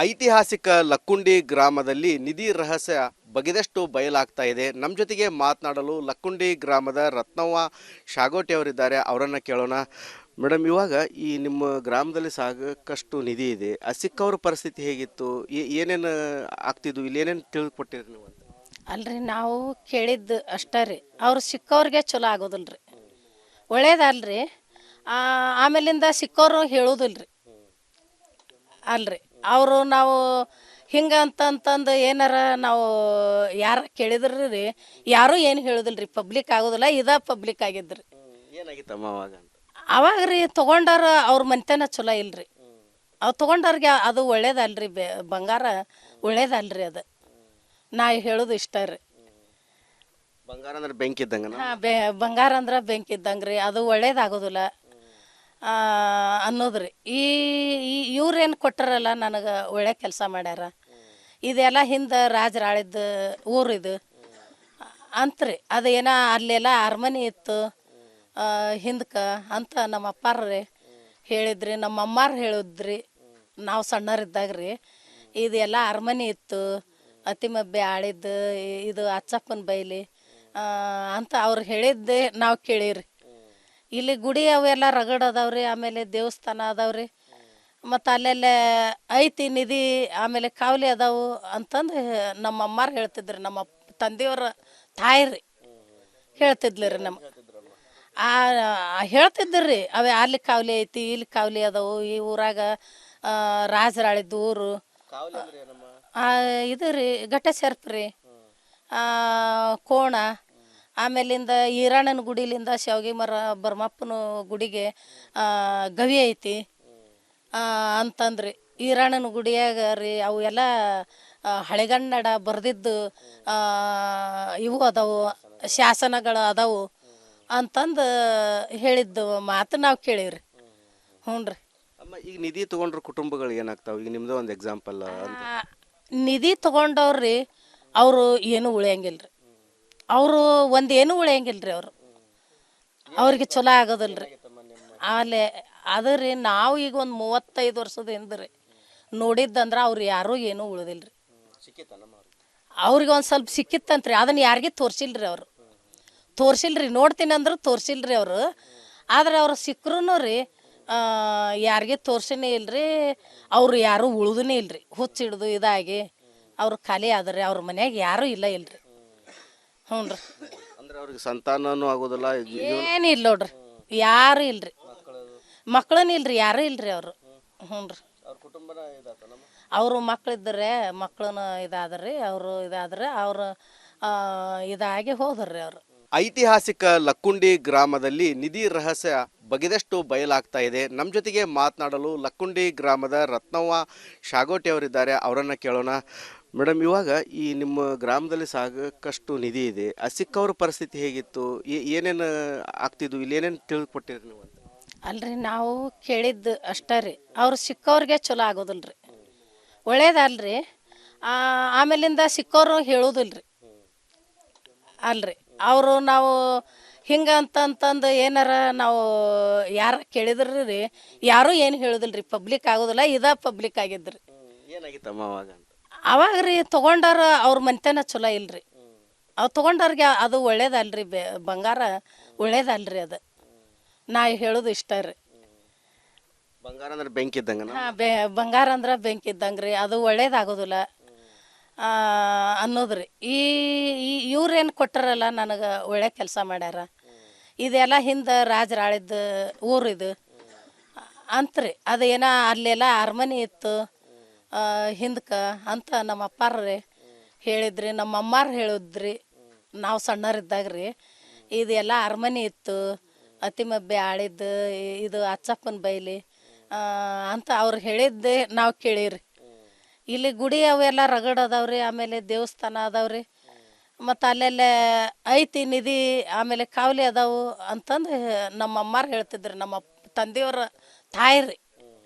ಐತಿಹಾಸಿಕ ಲಕ್ಕುಂಡಿ ಗ್ರಾಮದಲ್ಲಿ ನಿಧಿ ರಹಸ್ಯ ಬಗೆದಷ್ಟು ಬಯಲಾಗ್ತಾ ಇದೆ. ನಮ್ಮ ಜೊತೆಗೆ ಮಾತನಾಡಲು ಲಕ್ಕುಂಡಿ ಗ್ರಾಮದ ರತ್ನವ್ವ ಶಾಗೋಟಿ ಅವರಿದ್ದಾರೆ. ಅವರನ್ನು ಕೇಳೋಣ. ಮೇಡಮ್, ಇವಾಗ ಈ ನಿಮ್ಮ ಗ್ರಾಮದಲ್ಲಿ ಸಾಕಷ್ಟು ನಿಧಿ ಇದೆ. ಸಿಕ್ಕವ್ರ ಪರಿಸ್ಥಿತಿ ಹೇಗಿತ್ತು? ಏನೇನು ಆಗ್ತಿದ್ವು? ಇಲ್ಲಿ ಏನೇನು ತಿಳ್ಕೊಟ್ಟಿರಿ ನೀವು ಅಂತ? ಅಲ್ರಿ ನಾವು ಕೇಳಿದ್ದು ಅಷ್ಟೇ ರೀ. ಅವ್ರು ಸಿಕ್ಕವ್ರಿಗೆ ಚಲೋ ಆಗೋದಿಲ್ರಿ, ಒಳ್ಳೇದಲ್ರಿ. ಆಮೇಲಿಂದ ಸಿಕ್ಕವ್ರು ಹೇಳೋದಿಲ್ರಿ ಅಲ್ರಿ. ಅವರು ನಾವು ಹಿಂಗೆ ಅಂತಂತಂದು ಏನಾರ ನಾವು ಯಾರು ಕೇಳಿದ್ರಿ ರೀ, ಯಾರೂ ಏನು ಹೇಳೋದಿಲ್ರಿ. ಪಬ್ಲಿಕ್ ಆಗೋದಿಲ್ಲ, ಪಬ್ಲಿಕ್ ಆಗಿದ್ರಿ. ಏನಾಗಿತ್ತಮ್ಮ ಅವಾಗ ಅಂತ? ಅವಾಗ ರೀ ತೊಗೊಂಡಾರ ಅವ್ರ ಮನೆತನ ಚಲೋ ಇಲ್ರಿ. ಅವು ತೊಗೊಂಡವ್ರಿಗೆ ಅದು ಒಳ್ಳೇದಲ್ರಿ. ಬಂಗಾರ ಒಳ್ಳೇದಲ್ರಿ. ಅದು ನಾ ಹೇಳೋದು ಇಷ್ಟ ರೀ. ಬಂಗಾರ ಅಂದ್ರೆ ಬೆಂಕಿ ಇದ್ದಂಗ. ಹಾಂ, ಬಂಗಾರ ಅಂದ್ರೆ ಬೆಂಕಿ ಇದ್ದಂಗೆ ರೀ. ಅದು ಒಳ್ಳೇದಾಗೋದಿಲ್ಲ ಅನ್ನೋದ್ರಿ. ಇವ್ರೇನು ಕೊಟ್ಟಾರಲ್ಲ ನನಗೆ ಒಳ್ಳೆ ಕೆಲಸ ಮಾಡ್ಯಾರ. ಇದೆಲ್ಲ ಹಿಂದೆ ರಾಜರು ಆಳಿದ್ದು ಊರು ಇದು ಅಂತ್ರಿ. ಅದೇನೋ ಅಲ್ಲೆಲ್ಲ ಅರಮನೆ ಇತ್ತು ಹಿಂದಕ್ಕೆ ಅಂತ ನಮ್ಮ ಅಪ್ಪಾರ್ರಿ ಹೇಳಿದ್ರಿ, ನಮ್ಮ ಅಮ್ಮಾರು ಹೇಳಿದ್ರಿ. ನಾವು ಸಣ್ಣರಿದ್ದಾಗ ರೀ ಇದೆಲ್ಲ ಅರಮನೆ ಇತ್ತು, ಅತಿಮಬ್ಬೆ ಆಳಿದ್ದು ಇದು ಅಚ್ಚಪ್ಪನ ಬೈಲಿ ಅಂತ ಅವ್ರು ಹೇಳಿದ್ದೆ ನಾವು ಕೇಳೀರಿ. ಇಲ್ಲಿ ಗುಡಿ ಅವೆಲ್ಲ ರಗಡ್ ಅದಾವ್ರಿ. ಆಮೇಲೆ ದೇವಸ್ಥಾನ ಅದಾವ್ರಿ. ಮತ್ತು ಅಲ್ಲೆಲ್ಲ ಐತಿ ನಿಧಿ. ಆಮೇಲೆ ಕಾವಲಿ ಅದಾವು ಅಂತಂದು ನಮ್ಮ ಅಮ್ಮಾರು ಹೇಳ್ತಿದ್ರಿ. ನಮ್ಮ ತಂದೆಯವ್ರ ತಾಯಿ ರೀ ಹೇಳ್ತಿದ್ಲಿ ರೀ ನಮ್ಗೆ. ಹೇಳ್ತಿದ್ರಿ ಅವೇ ಅಲ್ಲಿ ಕಾವಲಿ ಐತಿ, ಇಲ್ಲಿ ಕಾವಲಿ ಅದಾವು. ಈ ಊರಾಗ ರಾಜರಾಳಿದ್ದು ಊರು ಇದು ರೀ. ಘಟ್ಟ ಸರ್ಪ್ ರೀ, ಕೋಣ. ಆಮೇಲಿಂದ ಈರಾಣನ ಗುಡಿಲಿಂದ ಶಾವ್ಗಿ ಮರ ಬರ್ಮಪ್ಪನ ಗುಡಿಗೆ ಗವಿ ಐತಿ ಅಂತಂದ್ರಿ. ಈರಾಣನ ಗುಡಿಯಾಗ ರೀ ಅವು ಎಲ್ಲ ಹಳೆಗನ್ನಡ ಬರೆದಿದ್ದು ಇವು ಅದಾವು, ಶಾಸನಗಳು ಅದಾವು ಅಂತಂದು ಹೇಳಿದ್ದು ಮಾತು ನಾವು ಕೇಳೀವ್ರಿ. ಹ್ಞೂ ರೀ. ಅಮ್ಮ, ಈಗ ನಿಧಿ ತಗೊಂಡ್ರ ಕುಟುಂಬಗಳು ಏನಾಗ್ತಾವೆ? ಈಗ ನಿಮ್ದು ಒಂದು ಎಕ್ಸಾಂಪಲ್. ನಿಧಿ ತೊಗೊಂಡವ್ರಿ ಅವರು ಏನು ಉಳಿಯಂಗಿಲ್ಲ ರೀ. ಅವರು ಒಂದೇನು ಉಳಿಯಂಗಿಲ್ಲ ರೀ. ಅವ್ರಿಗೆ ಚಲೋ ಆಗೋದಿಲ್ಲ ರೀ. ಆಮೇಲೆ ಅದು ರೀ ನಾವು ಈಗ ಒಂದು 35 ವರ್ಷದ ಹಿಂದೆ ರೀ ನೋಡಿದ್ದಂದ್ರೆ ಅವ್ರು ಯಾರೂ ಏನೂ ಉಳಿದಿಲ್ಲ ರೀ. ಅವ್ರಿಗೆ ಒಂದು ಸ್ವಲ್ಪ ಸಿಕ್ಕಿತ್ತಂತ್ರಿ, ಅದನ್ನು ಯಾರಿಗೂ ತೋರಿಸಿಲ್ರಿ. ಅವರು ತೋರಿಸಿಲ್ರಿ. ನೋಡ್ತೀನಿ ಅಂದ್ರೆ ತೋರಿಸಿಲ್ರಿ ಅವರು. ಆದ್ರೆ ಅವ್ರು ಸಿಕ್ಕರೂ ರೀ ಯಾರಿಗೆ ತೋರ್ಸಿನೇ ಇಲ್ರಿ. ಅವ್ರು ಯಾರೂ ಉಳ್ದನೇ ಇಲ್ರಿ. ಹುಚ್ಚಿಡ್ದು ಇದಾಗಿ ಅವ್ರು ಖಾಲಿ ಆದ್ರಿ. ಅವ್ರ ಮನ್ಯಾಗ ಯಾರೂ ಇಲ್ರಿ. ಹ್ಞೂ ರೀ. ಅಂದ್ರೆ ಅವ್ರಿಗೆ ಸಂತಾನನೂ ಆಗೋದಿಲ್ಲ, ಏನಿಲ್ಲ ನೋಡ್ರಿ. ಯಾರು ಇಲ್ರಿ, ಮಕ್ಕಳನ್ನ ಇಲ್ರಿ, ಯಾರೂ ಇಲ್ರಿ ಅವರು. ಹ್ಞೂ ರೀ. ಅವರು ಮಕ್ಳಿದ್ದರೆ ಮಕ್ಕಳನ್ನ ಇದಾದ್ರಿ. ಅವರು ಇದಾದ್ರೆ ಅವರು ಇದಾಗಿ ಹೋದ್ರಿ ಅವರು. ಐತಿಹಾಸಿಕ ಲಕ್ಕುಂಡಿ ಗ್ರಾಮದಲ್ಲಿ ನಿಧಿ ರಹಸ್ಯ ಬಗೆದಷ್ಟು ಬಯಲಾಗ್ತಾ ಇದೆ. ನಮ್ಮ ಜೊತೆಗೆ ಮಾತನಾಡಲು ಲಕ್ಕುಂಡಿ ಗ್ರಾಮದ ರತ್ನವ್ವ ಶಾಗೋಟಿ ಅವರಿದ್ದಾರೆ. ಅವರನ್ನು ಕೇಳೋಣ. ಮೇಡಮ್, ಇವಾಗ ಈ ನಿಮ್ಮ ಗ್ರಾಮದಲ್ಲಿ ಸಾಕಷ್ಟು ನಿಧಿ ಇದೆ. ಸಿಕ್ಕವ್ರ ಪರಿಸ್ಥಿತಿ ಹೇಗಿತ್ತು? ಏನೇನು ಆಗ್ತಿದ್ವು? ಇಲ್ಲಿ ಏನೇನು ತಿಳ್ಕೊಟ್ಟಿರಿ ನೀವು ಅಂತ? ಅಲ್ರಿ ನಾವು ಕೇಳಿದ್ದು ಅಷ್ಟೇ ರೀ. ಅವ್ರು ಸಿಕ್ಕವ್ರಿಗೆ ಚಲೋ ಆಗೋದಿಲ್ರಿ, ಒಳ್ಳೇದಲ್ರಿ. ಆಮೇಲಿಂದ ಸಿಕ್ಕವ್ರು ಹೇಳೋದಿಲ್ರಿ ಅಲ್ರಿ. ಅವರು ನಾವು ಹಿಂಗೆ ಅಂತಂತಂದು ಏನಾರ ನಾವು ಯಾರು ಕೇಳಿದ್ರಿ ರೀ, ಯಾರೂ ಏನು ಹೇಳೋದಿಲ್ರಿ. ಪಬ್ಲಿಕ್ ಆಗೋದಿಲ್ಲ, ಪಬ್ಲಿಕ್ ಆಗಿದ್ರಿ. ಏನಾಗಿತ್ತಮ್ಮ ಅವಾಗ ಅಂತ? ಅವಾಗ ರೀ ತೊಗೊಂಡಾರ ಅವ್ರ ಮನೆತನ ಚಲೋ ಇಲ್ರಿ. ಅವು ತೊಗೊಂಡವ್ರಿಗೆ ಅದು ಒಳ್ಳೇದಲ್ರಿ. ಬಂಗಾರ ಒಳ್ಳೇದಲ್ರಿ. ಅದು ನಾ ಹೇಳೋದು ಇಷ್ಟ ರೀ. ಬಂಗಾರ ಅಂದ್ರೆ ಬೆಂಕಿ ಇದ್ದಂಗ. ಹಾಂ, ಬಂಗಾರ ಅಂದ್ರೆ ಬೆಂಕಿ ಇದ್ದಂಗೆ ರೀ. ಅದು ಒಳ್ಳೇದಾಗೋದಿಲ್ಲ ಅನ್ನೋದ್ರಿ. ಇವ್ರೇನು ಕೊಟ್ಟಾರಲ್ಲ ನನಗೆ ಒಳ್ಳೆ ಕೆಲಸ ಮಾಡ್ಯಾರ. ಇದೆಲ್ಲ ಹಿಂದೆ ರಾಜರು ಆಳಿದ್ದು ಊರು ಇದು ಅಂತ್ರಿ. ಅದೇನೋ ಅಲ್ಲೆಲ್ಲ ಅರಮನೆ ಇತ್ತು ಹಿಂದಕ್ಕೆ ಅಂತ ನಮ್ಮ ಅಪ್ಪಾರ್ರಿ ಹೇಳಿದ್ರಿ, ನಮ್ಮ ಅಮ್ಮಾರು ಹೇಳಿದ್ರಿ. ನಾವು ಸಣ್ಣರಿದ್ದಾಗ ರೀ ಇದೆಲ್ಲ ಅರಮನೆ ಇತ್ತು, ಅತಿಮಬ್ಬೆ ಆಳಿದ್ದು ಇದು ಅಚ್ಚಪ್ಪನ ಬೈಲಿ ಅಂತ ಅವ್ರು ಹೇಳಿದ್ದೆ ನಾವು ಕೇಳೀರಿ. ಇಲ್ಲಿ ಗುಡಿ ಅವೆಲ್ಲ ರಗಡ್ ಅದಾವ್ರಿ. ಆಮೇಲೆ ದೇವಸ್ಥಾನ ಅದಾವ್ರಿ. ಮತ್ತು ಅಲ್ಲೆಲ್ಲ ಐತಿ ನಿಧಿ. ಆಮೇಲೆ ಕಾವಲಿ ಅದಾವು ಅಂತಂದು ನಮ್ಮ ಅಮ್ಮಾರು ಹೇಳ್ತಿದ್ರಿ. ನಮ್ಮ ತಂದೆಯವ್ರ ತಾಯಿ ರೀ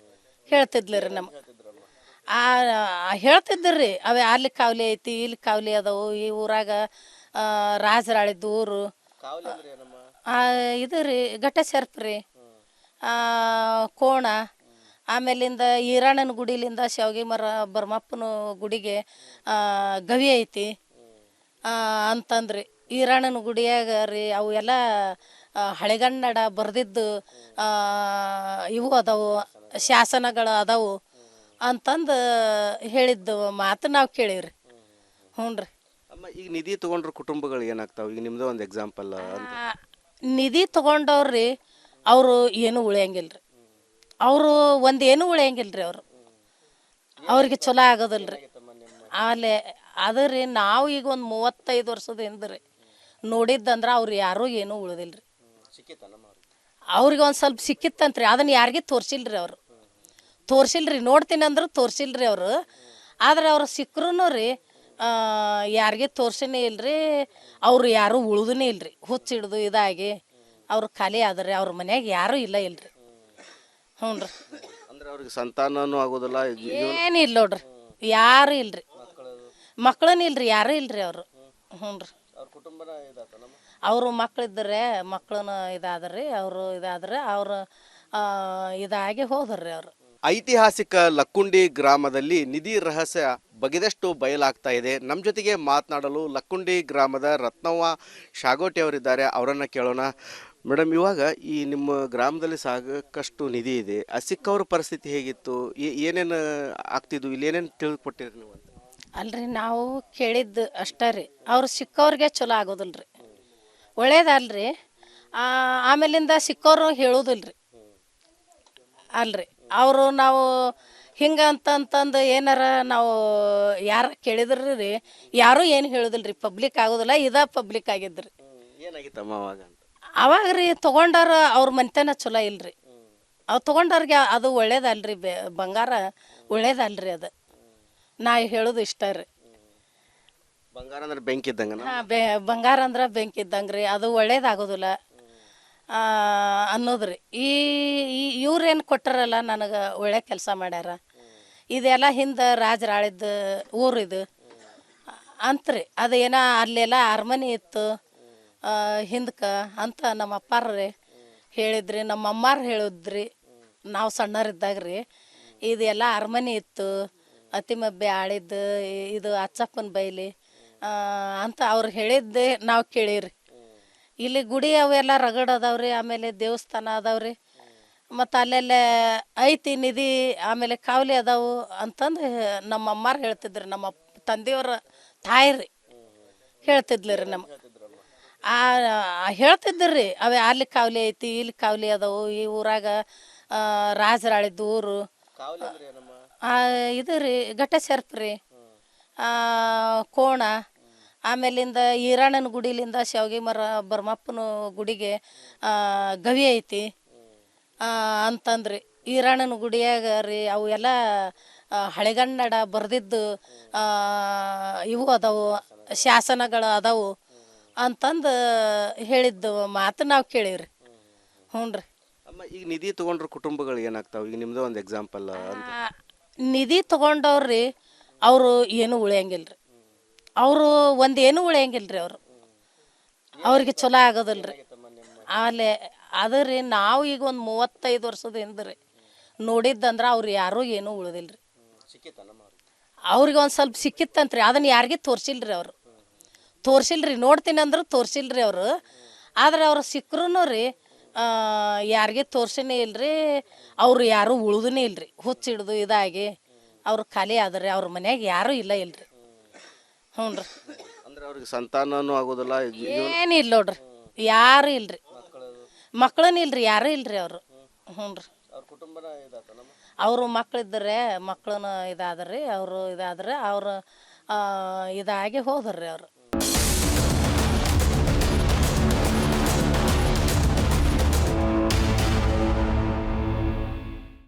ಹೇಳ್ತಿದ್ಲಿ ರೀ ನಮ್ಗೆ. ಹೇಳ್ತಿದ್ರಿ ಅವೇ ಅಲ್ಲಿ ಕಾವಲಿ ಐತಿ, ಇಲ್ಲಿ ಕಾವಲಿ ಅದಾವು. ಈ ಊರಾಗ ರಾಜರಾಳಿದ್ದು ಊರು ಇದು ರೀ. ಘಟ್ಟ ಸರ್ಪ್ ರೀ, ಕೋಣ. ಆಮೇಲಿಂದ ಈರಾಣನ ಗುಡಿಲಿಂದ ಶಾವ್ಗಿ ಮರ ಬರ್ಮಪ್ಪನ ಗುಡಿಗೆ ಗವಿ ಐತಿ ಅಂತಂದ್ರಿ. ಈರಾಣನ ಗುಡಿಯಾಗ ರೀ ಅವು ಎಲ್ಲ ಹಳೆಗನ್ನಡ ಬರೆದಿದ್ದು ಇವು ಅದಾವು, ಶಾಸನಗಳು ಅದಾವು ಅಂತಂದು ಹೇಳಿದ್ದು ಮಾತು ನಾವು ಕೇಳೀವ್ರಿ. ಹ್ಞೂ ರೀ. ಅಮ್ಮ, ಈಗ ನಿಧಿ ತಗೊಂಡ್ರ ಕುಟುಂಬಗಳು ಏನಾಗ್ತಾವೆ? ಈಗ ನಿಮ್ದು ಒಂದು ಎಕ್ಸಾಂಪಲ್ ಅಂತ. ನಿಧಿ ತಗೊಂಡವ್ರಿ ಅವರು ಏನು ಉಳಿಯಂಗಿಲ್ಲ ರೀ. ಅವರು ಒಂದೇನು ಉಳಿಯಂಗಿಲ್ಲ ರೀ. ಅವ್ರಿಗೆ ಚಲೋ ಆಗೋದಿಲ್ಲ ರೀ. ಆಮೇಲೆ ಅದು ರೀ ನಾವು ಈಗ ಒಂದು 35 ವರ್ಷದ ಹಿಂದೆ ನೋಡಿದ್ದಂದ್ರೆ ಅವ್ರು ಯಾರೂ ಏನೂ ಉಳಿದಿಲ್ಲ ರೀ. ಅವ್ರಿಗೆ ಒಂದು ಸ್ವಲ್ಪ ಸಿಕ್ಕಿತ್ತಂತ್ರಿ, ಅದನ್ನು ಯಾರಿಗೆ ತೋರಿಸಿಲ್ರಿ. ಅವರು ತೋರಿಸಿಲ್ರಿ, ನೋಡ್ತೀನಿ ಅಂದ್ರೆ ತೋರಿಸಿಲ್ರಿ ಅವರು. ಆದ್ರೆ ಅವ್ರು ಸಿಕ್ಕರೂ ರೀ ಯಾರಿಗೆ ತೋರ್ಸನೇ ಇಲ್ರಿ. ಅವ್ರು ಯಾರೂ ಉಳ್ದನೇ ಇಲ್ರಿ. ಹುಚ್ಚಿಡ್ದು ಇದಾಗಿ ಅವ್ರು ಖಾಲಿ ಆದ್ರಿ. ಅವ್ರ ಮನ್ಯಾಗ ಯಾರೂ ಇಲ್ರಿ. ಹ್ಞೂ ರೀ. ಅಂದ್ರೆ ಅವ್ರಿಗೆ ಸಂತಾನನೂ ಆಗೋದಿಲ್ಲ, ಏನು ಇಲ್ಲ ನೋಡ್ರಿ, ಯಾರು ಇಲ್ರಿ. ಮಕ್ಕಳನ್ನ ಇಲ್ರಿ, ಯಾರೂ ಇಲ್ರಿ ಅವರು. ಹ್ಞೂ ರೀ. ಅವರು ಮಕ್ಳಿದ್ರೆ ಮಕ್ಕಳನ್ನ ಇದಾದ್ರಿ. ಅವರು ಇದಾದ್ರೆ ಅವರು ಇದಾಗಿ ಹೋದ್ರಿ. ಅವರು ಐತಿಹಾಸಿಕ ಲಕ್ಕುಂಡಿ ಗ್ರಾಮದಲ್ಲಿ ನಿಧಿ ರಹಸ್ಯ ಬಗೆದಷ್ಟು ಬಯಲಾಗ್ತಾ ಇದೆ. ನಮ್ಮ ಜೊತೆಗೆ ಮಾತನಾಡಲು ಲಕ್ಕುಂಡಿ ಗ್ರಾಮದ ರತ್ನವ್ವ ಶಾಗೋಟಿ ಅವರಿದ್ದಾರೆ, ಅವರನ್ನು ಕೇಳೋಣ. ಮೇಡಮ್, ಇವಾಗ ಈ ನಿಮ್ಮ ಗ್ರಾಮದಲ್ಲಿ ಸಾಕಷ್ಟು ನಿಧಿ ಇದೆ, ಸಿಕ್ಕವ್ರ ಪರಿಸ್ಥಿತಿ ಹೇಗಿತ್ತು? ಏನೇನು ಆಗ್ತಿದ್ವು? ಇಲ್ಲಿ ಏನೇನು ತಿಳ್ಕೊಟ್ಟಿರಿ ನೀವು ಅಂತ? ಅಲ್ರಿ, ನಾವು ಕೇಳಿದ್ದು ಅಷ್ಟೇ ರೀ. ಅವ್ರು ಸಿಕ್ಕವ್ರಿಗೆ ಚಲೋ ಆಗೋದಿಲ್ಲ ರೀ, ಒಳ್ಳೇದಲ್ರಿ. ಆಮೇಲಿಂದ ಸಿಕ್ಕವರು ಹೇಳೋದಿಲ್ರಿ ಅಲ್ರಿ. ಅವರು ನಾವು ಹಿಂಗೆ ಅಂತಂದು ಏನಾರ ನಾವು ಯಾರು ಕೇಳಿದ್ರಿ ರೀ, ಯಾರೂ ಏನು ಹೇಳೋದಿಲ್ಲ ರೀ. ಪಬ್ಲಿಕ್ ಆಗೋದಿಲ್ಲ, ಪಬ್ಲಿಕ್ ಆಗಿದ್ರಿ. ಏನಾಗಿತ್ತಮ್ಮ ಅವಾಗ? ಅವಾಗ ರೀ ತೊಗೊಂಡಾರ ಅವ್ರ ಮನೆತನ ಚಲೋ ಇಲ್ರಿ. ಅವು ತೊಗೊಂಡವ್ರಿಗೆ ಅದು ಒಳ್ಳೇದಲ್ರಿ. ಬಂಗಾರ ಒಳ್ಳೇದಲ್ರಿ. ಅದು ನಾ ಹೇಳೋದು ಇಷ್ಟ ರೀ. ಬಂಗಾರ ಅಂದ್ರೆ ಬೆಂಕಿ ಇದ್ದಂಗೆ. ಹಾಂ, ಬಂಗಾರ ಅಂದ್ರೆ ಬೆಂಕಿ ಇದ್ದಂಗೆ ರೀ. ಅದು ಒಳ್ಳೇದಾಗೋದಿಲ್ಲ ಅನ್ನೋದ್ರಿ. ಇವ್ರೇನು ಕೊಟ್ಟಾರಲ್ಲ ನನಗೆ ಒಳ್ಳೆ ಕೆಲಸ ಮಾಡ್ಯಾರ. ಇದೆಲ್ಲ ಹಿಂದೆ ರಾಜರಾಳಿದ್ದು ಊರಿದು ಅಂತ್ರಿ. ಅದೇನ ಅಲ್ಲೆಲ್ಲ ಅರಮನೆ ಇತ್ತು ಹಿಂದಕ್ಕೆ ಅಂತ ನಮ್ಮ ಅಪ್ಪಾರ್ರಿ ಹೇಳಿದ್ರಿ, ನಮ್ಮ ಅಮ್ಮಾರು ಹೇಳಿದ್ರಿ. ನಾವು ಸಣ್ಣರಿದ್ದಾಗ ರೀ ಇದೆಲ್ಲ ಅರಮನೆ ಇತ್ತು, ಅತಿಮಬ್ಬೆ ಆಳಿದ್ದು ಇದು ಅಚ್ಚಪ್ಪನ ಬೈಲಿ ಅಂತ ಅವ್ರು ಹೇಳಿದ್ದೆ ನಾವು ಕೇಳೀರಿ. ಇಲ್ಲಿ ಗುಡಿ ಅವೆಲ್ಲ ರಗಡ್ ಅದಾವ್ರಿ. ಆಮೇಲೆ ದೇವಸ್ಥಾನ ಅದಾವ್ರಿ. ಮತ್ತು ಅಲ್ಲೆಲ್ಲ ಐತಿ ನಿಧಿ. ಆಮೇಲೆ ಕಾವಲಿ ಅದಾವು ಅಂತಂದು ನಮ್ಮ ಅಮ್ಮಾರು ಹೇಳ್ತಿದ್ರಿ. ನಮ್ಮ ತಂದೆಯವ್ರ ತಾಯಿರಿ ಹೇಳ್ತಿದ್ಲಿ ರೀ. ಹೇಳ್ತಿದ್ರಿ ಅವೇ ಅಲ್ಲಿ ಕಾವಲಿ ಐತಿ, ಇಲ್ಲಿ ಕಾವಲಿ ಅದಾವು. ಈ ಊರಾಗ ರಾಜರಾಳಿದ್ದು ಊರು ಇದು ರೀ, ಘಟ್ಟ ಸೇರ್ಪ್ರಿ ಕೋಣ. ಆಮೇಲಿಂದ ಈರಾಣನ ಗುಡಿಲಿಂದ ಶಾವ್ಗಿ ಮರ ಬರ್ಮಪ್ಪನ ಗುಡಿಗೆ ಗವಿ ಐತಿ ಅಂತಂದ್ರಿ. ಈರಾಣನ ಗುಡಿಯಾಗ ರೀ ಅವು ಎಲ್ಲ ಹಳೆಗನ್ನಡ ಬರೆದಿದ್ದು ಇವು ಅದಾವು, ಶಾಸನಗಳು ಅದಾವು ಅಂತಂದು ಹೇಳಿದ್ದು ಮಾತು ನಾವು ಕೇಳೀವ್ರಿ. ಹ್ಞೂ ರೀ. ಅಮ್ಮ, ಈಗ ನಿಧಿ ತಗೊಂಡ್ರ ಕುಟುಂಬಗಳು ಏನಾಗ್ತಾವೆ? ಈಗ ನಿಮ್ದು ಒಂದು ಎಕ್ಸಾಂಪಲ್ ಅಂತ. ನಿಧಿ ತಗೊಂಡವ್ರಿ ಅವರು ಏನು ಉಳಿಯಂಗಿಲ್ಲ ರೀ. ಅವರು ಒಂದೇನು ಉಳಿಯಂಗಿಲ್ಲ ರೀ. ಅವ್ರಿಗೆ ಚಲೋ ಆಗೋದಿಲ್ಲ ರೀ. ಆಮೇಲೆ ಅದು ರೀ ನಾವು ಈಗ ಒಂದು 35 ವರ್ಷದ ಹಿಂದೆ ನೋಡಿದ್ದಂದ್ರೆ ಅವ್ರು ಯಾರೂ ಏನೂ ಉಳಿದಿಲ್ಲ ರೀ. ಅವ್ರಿಗೆ ಒಂದು ಸ್ವಲ್ಪ ಸಿಕ್ಕಿತ್ತಂತ್ರಿ, ಅದನ್ನು ಯಾರಿಗೆ ತೋರಿಸಿಲ್ರಿ. ಅವರು ತೋರಿಸಿಲ್ರಿ, ನೋಡ್ತೀನಿ ಅಂದ್ರೆ ತೋರಿಸಿಲ್ರಿ ಅವರು. ಆದ್ರೆ ಅವ್ರು ಸಿಕ್ಕರೂ ರೀ ಯಾರಿಗೆ ತೋರ್ಸನೇ ಇಲ್ರಿ. ಅವ್ರು ಯಾರೂ ಉಳ್ದನೇ ಇಲ್ರಿ. ಹುಚ್ಚಿಡ್ದು ಇದಾಗಿ ಅವ್ರು ಖಾಲಿ ಆದ್ರಿ. ಅವ್ರ ಮನ್ಯಾಗ ಯಾರೂ ಇಲ್ರಿ. ಹ್ಞೂ ರೀ. ಅಂದ್ರೆ ಅವ್ರಿಗೆ ಸಂತಾನನೂ ಆಗೋದಿಲ್ಲ, ಏನು ಇಲ್ಲ ನೋಡ್ರಿ, ಯಾರೂ ಇಲ್ರಿ. ಮಕ್ಕಳನ್ನ ಇಲ್ರಿ, ಯಾರೂ ಇಲ್ರಿ ಅವರು. ಹ್ಞೂ ರೀ. ಅವರು ಮಕ್ಳಿದ್ರೆ ಮಕ್ಕಳನ್ನ ಇದಾದ್ರಿ. ಅವರು ಇದಾದ್ರೆ ಅವರು ಇದಾಗಿ ಹೋದ್ರಿ. ಅವರು